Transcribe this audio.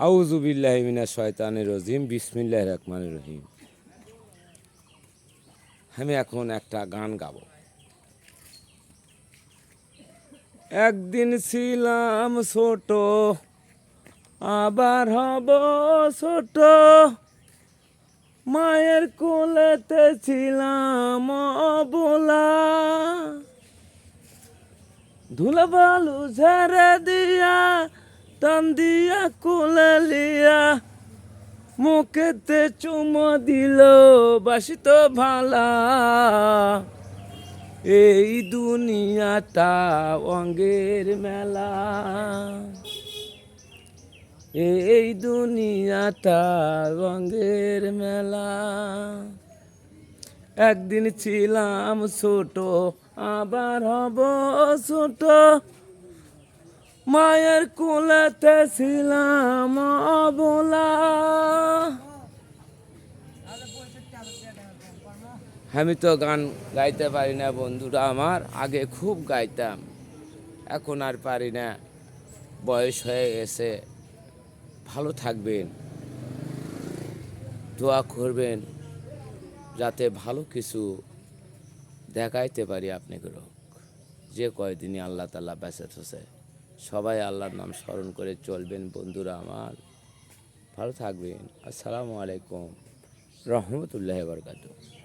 আউযু বিল্লাহি মিনাশ শয়তানির রাজিম বিসমিল্লাহির রহমানির রহিম। আমি এখন একটা গান গাবো। একদিন ছিলাম ছোট, আবার হব ছোট, মায়ের কোলেতে ছিলাম অবলা, ধুলা বালু ঝেড়ে দিয়া টান দিয়া কোলে লিয়া মুখেতে চুমো দিল বাসিত ভালা। এই দুনিয়াটা অঙ্গের মেলা, এই দুনিয়াটা রঙের মেলা। একদিন ছিলাম ছোট, আবার হব ছোট, মায়ের কোলেতে ছিলাম অবলা। আমি তো গান গাইতে পারি না বন্ধুরা আমার, আগে খুব গাইতাম, এখন আর পারি না, বয়স হয়ে গেছে। ভালো থাকবেন, দোয়া করবেন যাতে ভালো কিছু দেখাইতে পারি আপনাকে। যে কয়দিনই আল্লাহ তাআলা বেঁচে আছে, সবাই আল্লাহর নাম স্মরণ করে চলবেন বন্ধুরা আমার। ভালো থাকবেন। আসসালামু আলাইকুম রহমতুল্লাহি ওয়া বারাকাতুহু।